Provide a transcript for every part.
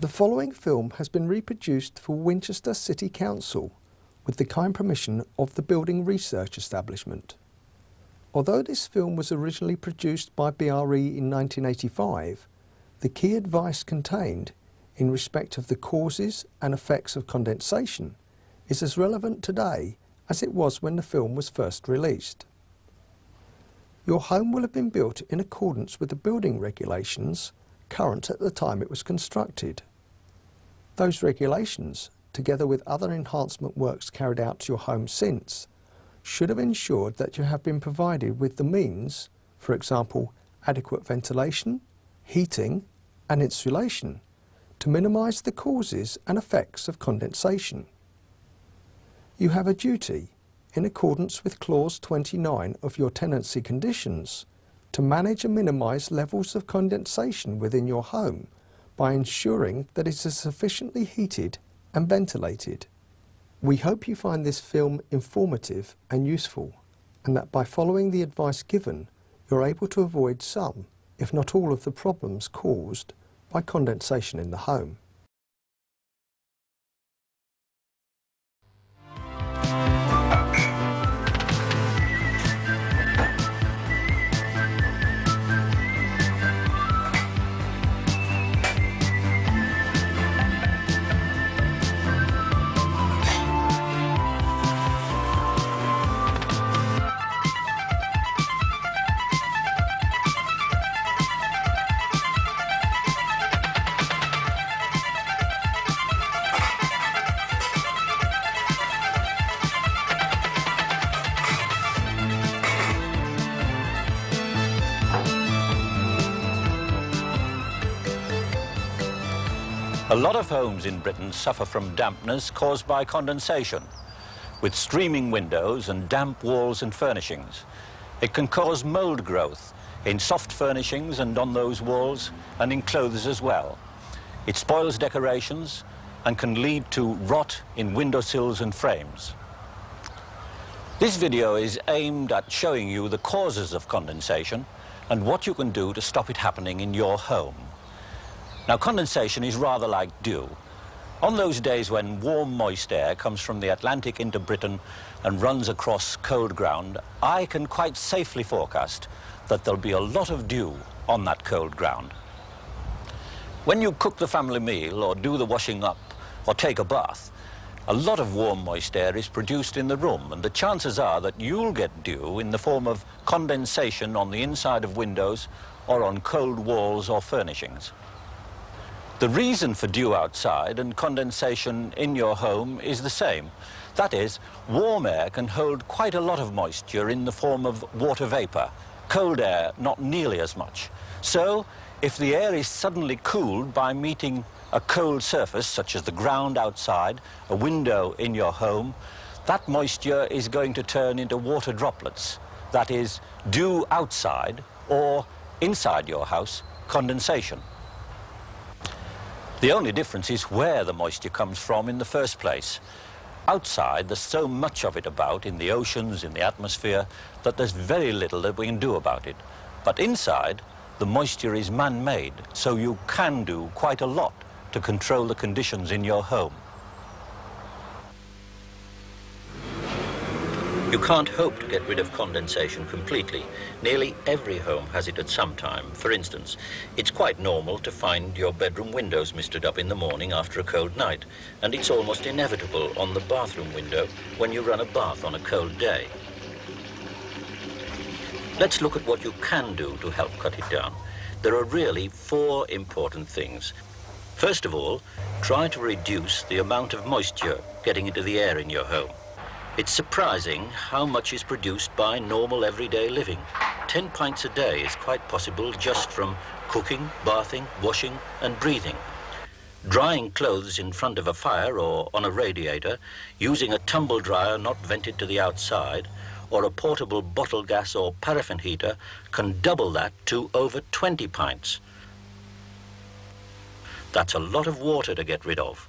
The following film has been reproduced for Winchester City Council with the kind permission of the Building Research Establishment. Although this film was originally produced by BRE in 1985, the key advice contained in respect of the causes and effects of condensation is as relevant today as it was when the film was first released. Your home will have been built in accordance with the building regulations current at the time it was constructed. Those regulations, together with other enhancement works carried out to your home since, should have ensured that you have been provided with the means, for example, adequate ventilation, heating and insulation, to minimise the causes and effects of condensation. You have a duty, in accordance with Clause 29 of your tenancy conditions, to manage and minimise levels of condensation within your home by ensuring that it is sufficiently heated and ventilated. We hope you find this film informative and useful, and that by following the advice given, you're able to avoid some, if not all, of the problems caused by condensation in the home. A lot of homes in Britain suffer from dampness caused by condensation. With streaming windows and damp walls and furnishings, it can cause mould growth in soft furnishings and on those walls and in clothes as well. It spoils decorations and can lead to rot in windowsills and frames. This video is aimed at showing you the causes of condensation and what you can do to stop it happening in your home. Now, condensation is rather like dew. On those days when warm, moist air comes from the Atlantic into Britain and runs across cold ground, I can quite safely forecast that there'll be a lot of dew on that cold ground. When you cook the family meal or do the washing up or take a bath, a lot of warm, moist air is produced in the room, and the chances are that you'll get dew in the form of condensation on the inside of windows or on cold walls or furnishings. The reason for dew outside and condensation in your home is the same. That is, warm air can hold quite a lot of moisture in the form of water vapour, cold air not nearly as much. So, if the air is suddenly cooled by meeting a cold surface, such as the ground outside, a window in your home, that moisture is going to turn into water droplets. That is, dew outside, or inside your house, condensation. The only difference is where the moisture comes from in the first place. Outside, there's so much of it about in the oceans, in the atmosphere, that there's very little that we can do about it. But inside, the moisture is man-made, so you can do quite a lot to control the conditions in your home. You can't hope to get rid of condensation completely. Nearly every home has it at some time. For instance, it's quite normal to find your bedroom windows misted up in the morning after a cold night, and it's almost inevitable on the bathroom window when you run a bath on a cold day. Let's look at what you can do to help cut it down. There are really 4 important things. First of all, try to reduce the amount of moisture getting into the air in your home. It's surprising how much is produced by normal everyday living. 10 pints a day is quite possible just from cooking, bathing, washing and breathing. Drying clothes in front of a fire or on a radiator, using a tumble dryer not vented to the outside, or a portable bottle gas or paraffin heater can double that to over 20 pints. That's a lot of water to get rid of.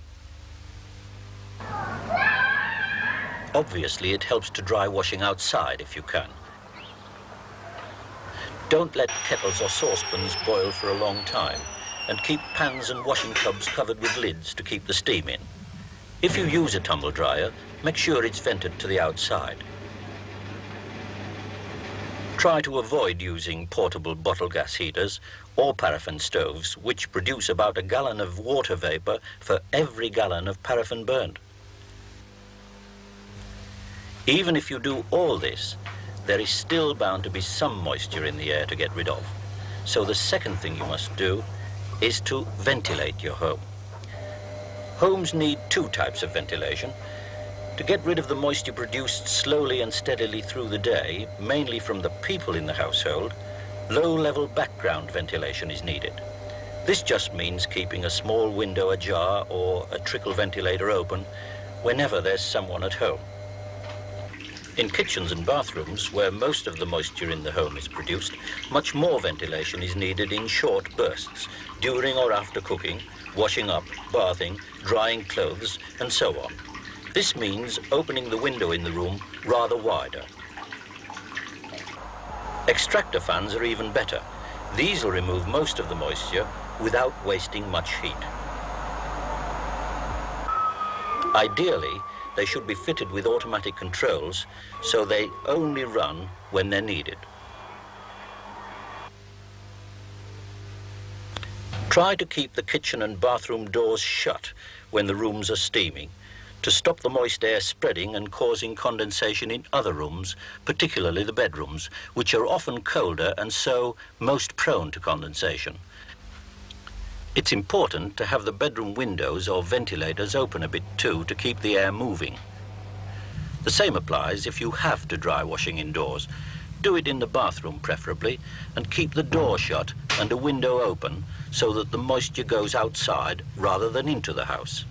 Obviously, it helps to dry washing outside if you can. Don't let kettles or saucepans boil for a long time. and keep pans and washing tubs covered with lids to keep the steam in. If you use a tumble dryer, make sure it's vented to the outside. Try to avoid using portable bottle gas heaters or paraffin stoves, which produce about 1 gallon of water vapour for every gallon of paraffin burned. Even if you do all this, there is still bound to be some moisture in the air to get rid of. So the second thing you must do is to ventilate your home. Homes need 2 types of ventilation. To get rid of the moisture produced slowly and steadily through the day, mainly from the people in the household, low-level background ventilation is needed. This just means keeping a small window ajar or a trickle ventilator open whenever there's someone at home. In kitchens and bathrooms, where most of the moisture in the home is produced, much more ventilation is needed in short bursts, during or after cooking, washing up, bathing, drying clothes, and so on. This means opening the window in the room rather wider. Extractor fans are even better. These will remove most of the moisture without wasting much heat. Ideally, they should be fitted with automatic controls so they only run when they're needed. Try to keep the kitchen and bathroom doors shut when the rooms are steaming, to stop the moist air spreading and causing condensation in other rooms, particularly the bedrooms, which are often colder and so most prone to condensation. It's important to have the bedroom windows or ventilators open a bit too to keep the air moving. The same applies if you have to dry washing indoors. Do it in the bathroom preferably, and keep the door shut and a window open so that the moisture goes outside rather than into the house.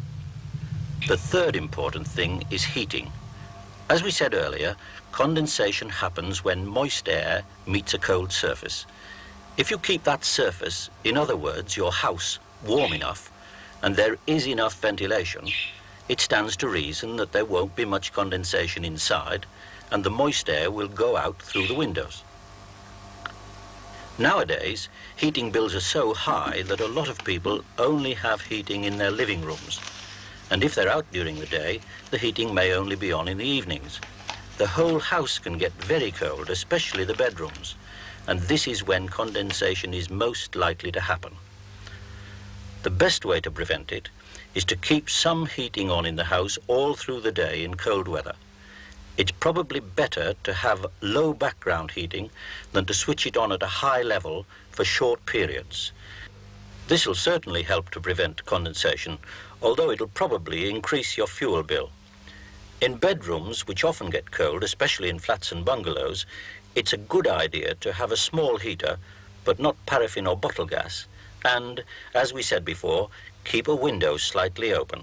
The third important thing is heating. As we said earlier, condensation happens when moist air meets a cold surface. If you keep that surface, in other words, your house, warm enough, and there is enough ventilation, it stands to reason that there won't be much condensation inside, and the moist air will go out through the windows. Nowadays, heating bills are so high that a lot of people only have heating in their living rooms. And if they're out during the day, the heating may only be on in the evenings. The whole house can get very cold, especially the bedrooms, and this is when condensation is most likely to happen. The best way to prevent it is to keep some heating on in the house all through the day in cold weather. It's probably better to have low background heating than to switch it on at a high level for short periods. This will certainly help to prevent condensation, although it'll probably increase your fuel bill. In bedrooms, which often get cold, especially in flats and bungalows, it's a good idea to have a small heater, but not paraffin or bottle gas, and, as we said before, keep a window slightly open.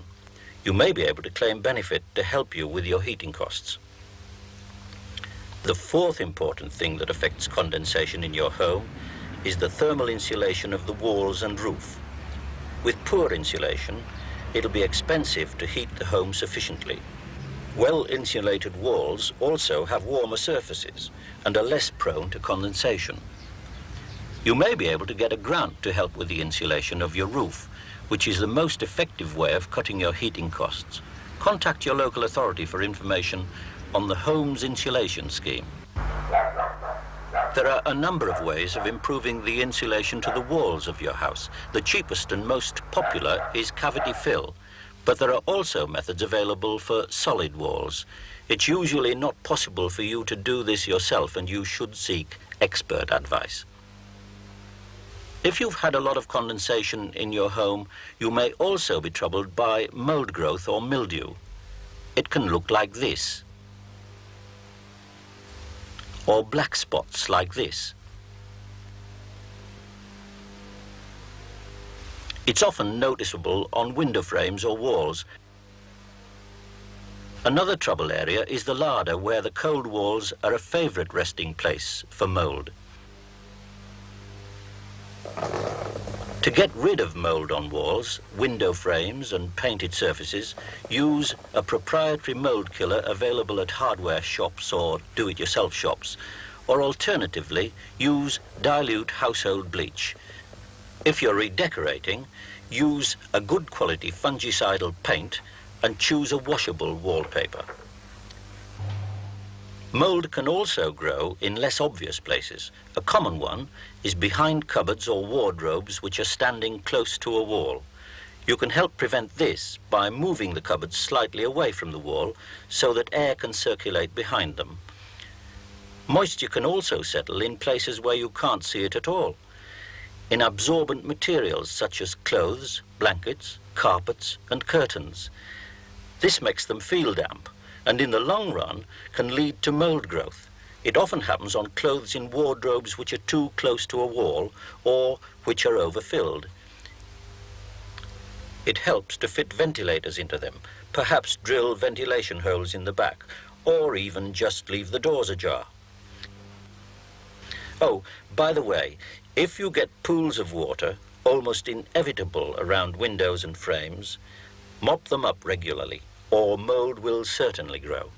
You may be able to claim benefit to help you with your heating costs. The fourth important thing that affects condensation in your home is the thermal insulation of the walls and roof. With poor insulation, it'll be expensive to heat the home sufficiently. Well-insulated walls also have warmer surfaces and are less prone to condensation. You may be able to get a grant to help with the insulation of your roof, which is the most effective way of cutting your heating costs. Contact your local authority for information on the Home's Insulation Scheme. There are a number of ways of improving the insulation to the walls of your house. The cheapest and most popular is cavity fill, but there are also methods available for solid walls. It's usually not possible for you to do this yourself, and you should seek expert advice. If you've had a lot of condensation in your home, you may also be troubled by mold growth or mildew. It can look like this, or black spots like this. It's often noticeable on window frames or walls. Another trouble area is the larder, where the cold walls are a favorite resting place for mold. To get rid of mold on walls, window frames and painted surfaces, use a proprietary mold killer available at hardware shops or do-it-yourself shops, or alternatively, use dilute household bleach. If you're redecorating, use a good quality fungicidal paint and choose a washable wallpaper. Mould can also grow in less obvious places. A common one is behind cupboards or wardrobes which are standing close to a wall. You can help prevent this by moving the cupboards slightly away from the wall so that air can circulate behind them. Moisture can also settle in places where you can't see it at all, in absorbent materials such as clothes, blankets, carpets and curtains. This makes them feel damp, and in the long run can lead to mould growth. It often happens on clothes in wardrobes which are too close to a wall or which are overfilled. It helps to fit ventilators into them, perhaps drill ventilation holes in the back, or even just leave the doors ajar. Oh, by the way, if you get pools of water, almost inevitable around windows and frames, mop them up regularly, or mould will certainly grow.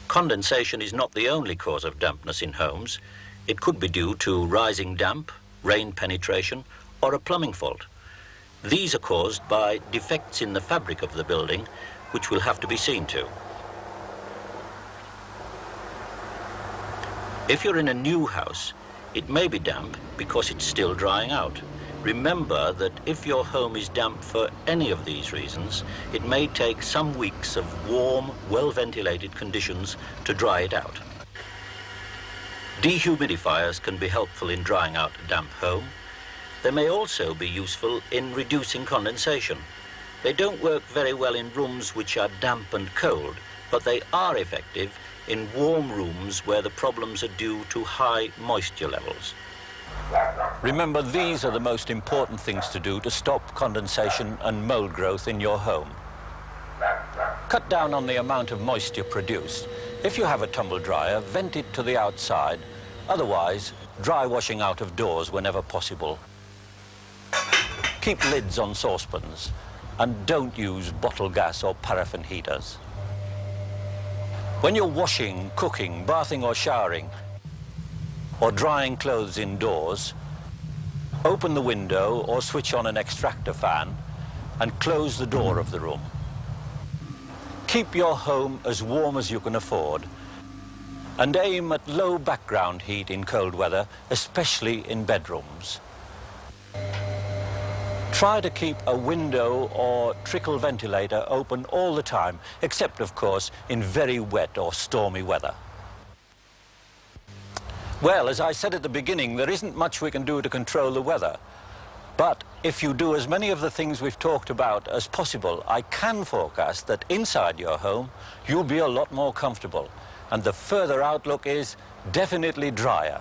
Condensation is not the only cause of dampness in homes. It could be due to rising damp, rain penetration, or a plumbing fault. These are caused by defects in the fabric of the building, which will have to be seen to. If you're in a new house, it may be damp because it's still drying out. Remember that if your home is damp for any of these reasons, it may take some weeks of warm, well-ventilated conditions to dry it out. Dehumidifiers can be helpful in drying out a damp home. They may also be useful in reducing condensation. They don't work very well in rooms which are damp and cold, but they are effective in warm rooms where the problems are due to high moisture levels. Remember, these are the most important things to do to stop condensation and mould growth in your home. Cut down on the amount of moisture produced. If you have a tumble dryer, vent it to the outside. Otherwise, dry washing out of doors whenever possible. Keep lids on saucepans and don't use bottle gas or paraffin heaters. When you're washing, cooking, bathing or showering, or drying clothes indoors, open the window or switch on an extractor fan and close the door of the room. Keep your home as warm as you can afford and aim at low background heat in cold weather, especially in bedrooms. Try to keep a window or trickle ventilator open all the time, except, of course, in very wet or stormy weather. Well, as I said at the beginning, there isn't much we can do to control the weather. But if you do as many of the things we've talked about as possible, I can forecast that inside your home, you'll be a lot more comfortable. And the further outlook is definitely drier.